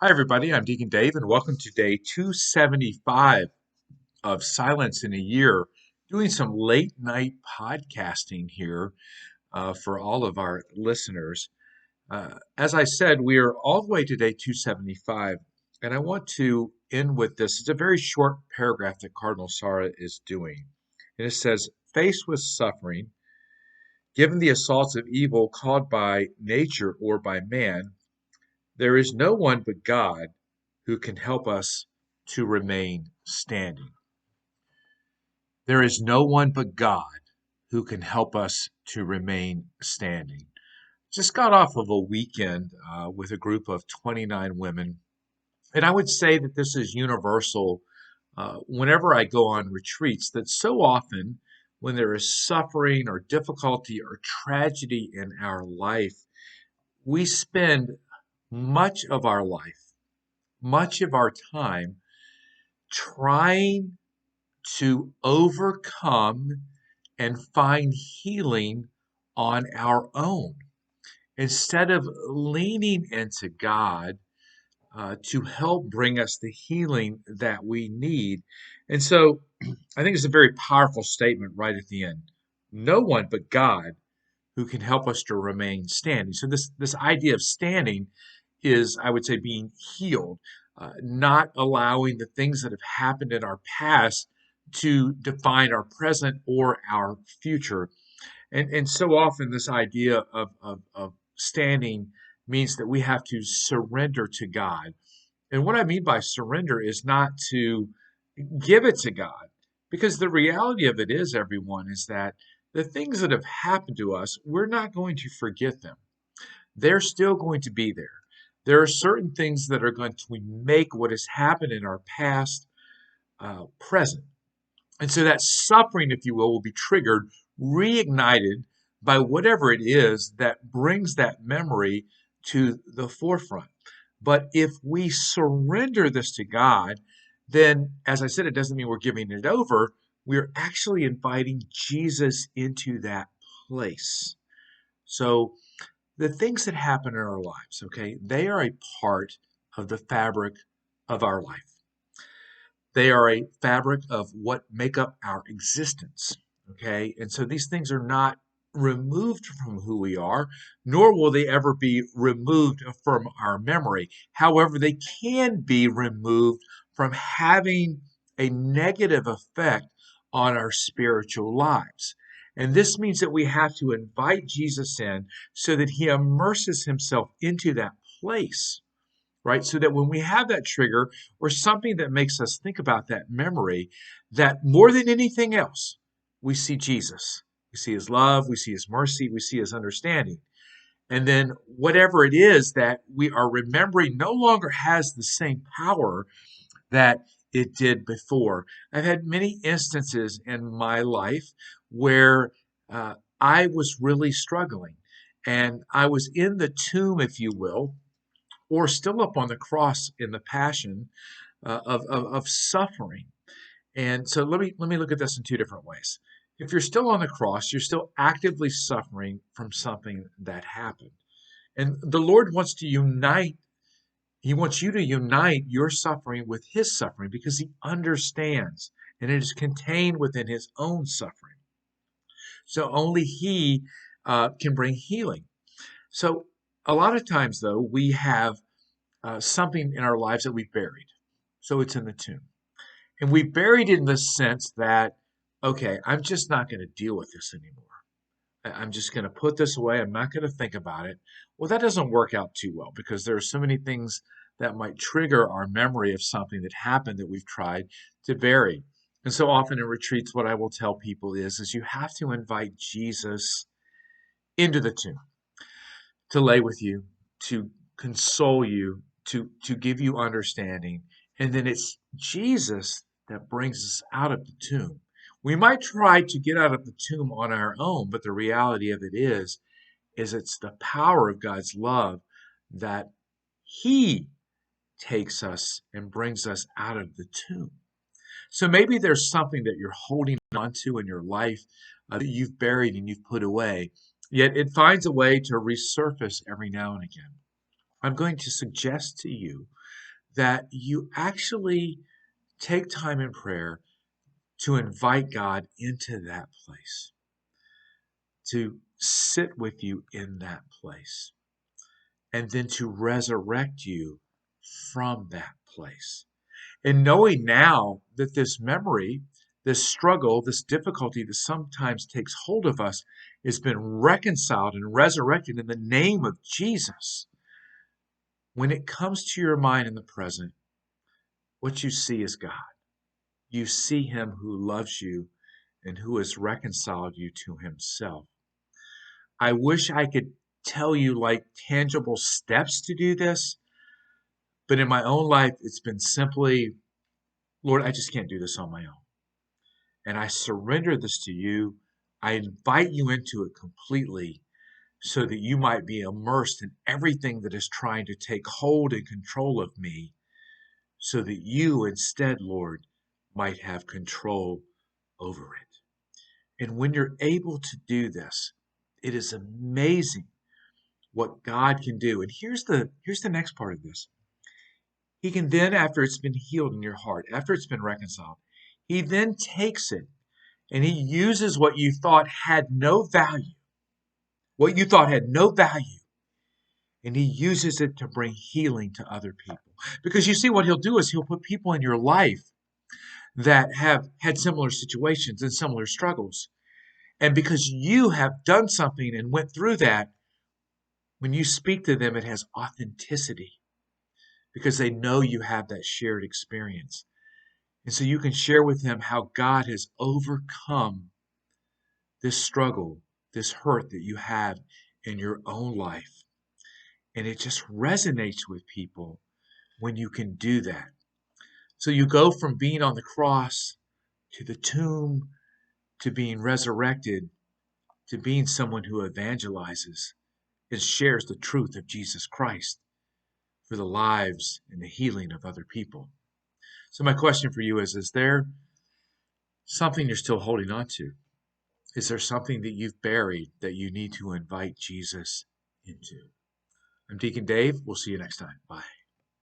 Hi, everybody. I'm Deacon Dave, and welcome to day 275 of Silence in a Year, doing some late night podcasting here for all of our listeners. As I said, we are all the way to day 275, and I want to end with this. It's a very short paragraph that Cardinal Sarah is doing. And it says, faced with suffering, given the assaults of evil caused by nature or by man, there is no one but God who can help us to remain standing. There is no one but God who can help us to remain standing. Just got off of a weekend with a group of 29 women, and I would say that this is universal whenever I go on retreats, that so often when there is suffering or difficulty or tragedy in our life, we spend much of our life, much of our time trying to overcome and find healing on our own instead of leaning into God to help bring us the healing that we need. And so I think it's a very powerful statement right at the end. No one but God who can help us to remain standing. So this idea of standing is, I would say, being healed, not allowing the things that have happened in our past to define our present or our future. And so often this idea of standing means that we have to surrender to God. And what I mean by surrender is not to give it to God, because the reality of it is, everyone, is that the things that have happened to us, we're not going to forget them. They're still going to be there. There are certain things that are going to make what has happened in our past present. And so that suffering, if you will be triggered, reignited by whatever it is that brings that memory to the forefront. But if we surrender this to God, then, as I said, it doesn't mean we're giving it over. We're actually inviting Jesus into that place. So the things that happen in our lives, okay, they are a part of the fabric of our life. They are a fabric of what make up our existence. Okay. And so these things are not removed from who we are, nor will they ever be removed from our memory. However, they can be removed from having a negative effect on our spiritual lives. And this means that we have to invite Jesus in so that he immerses himself into that place, right? So that when we have that trigger or something that makes us think about that memory, that more than anything else, we see Jesus. We see his love, we see his mercy, we see his understanding. And then whatever it is that we are remembering no longer has the same power that it did before. I've had many instances in my life where I was really struggling, and I was in the tomb, if you will, or still up on the cross in the passion of suffering. And so let me look at this in two different ways. If you're still on the cross, you're still actively suffering from something that happened. And the Lord wants to unite, he wants you to unite your suffering with his suffering because he understands and it is contained within his own suffering. So only he can bring healing. So a lot of times, though, we have something in our lives that we've buried. So it's in the tomb. And we buried it in the sense that, okay, I'm just not going to deal with this anymore. I'm just going to put this away. I'm not going to think about it. Well, that doesn't work out too well because there are so many things that might trigger our memory of something that happened that we've tried to bury. And so often in retreats, what I will tell people is you have to invite Jesus into the tomb to lay with you, to console you, to give you understanding. And then it's Jesus that brings us out of the tomb. We might try to get out of the tomb on our own, but the reality of it is it's the power of God's love that he takes us and brings us out of the tomb. So maybe there's something that you're holding on to in your life that you've buried and you've put away, yet it finds a way to resurface every now and again. I'm going to suggest to you that you actually take time in prayer to invite God into that place, to sit with you in that place, and then to resurrect you from that place. And knowing now that this memory, this struggle, this difficulty that sometimes takes hold of us has been reconciled and resurrected in the name of Jesus. When it comes to your mind in the present, what you see is God. You see Him who loves you and who has reconciled you to Himself. I wish I could tell you like tangible steps to do this, but in my own life, it's been simply, Lord, I just can't do this on my own. And I surrender this to you. I invite you into it completely so that you might be immersed in everything that is trying to take hold and control of me, so that you instead, Lord, might have control over it. And when you're able to do this, it is amazing what God can do. And here's the next part of this. He can then, after it's been healed in your heart, after it's been reconciled, He then takes it and He uses what you thought had no value, and He uses it to bring healing to other people. Because you see, what He'll do is He'll put people in your life that have had similar situations and similar struggles. And because you have done something and went through that, when you speak to them, it has authenticity because they know you have that shared experience. And so you can share with them how God has overcome this struggle, this hurt that you have in your own life. And it just resonates with people when you can do that. So you go from being on the cross to the tomb to being resurrected to being someone who evangelizes and shares the truth of Jesus Christ for the lives and the healing of other people. So my question for you is there something you're still holding on to? Is there something that you've buried that you need to invite Jesus into? I'm Deacon Dave. We'll see you next time. Bye.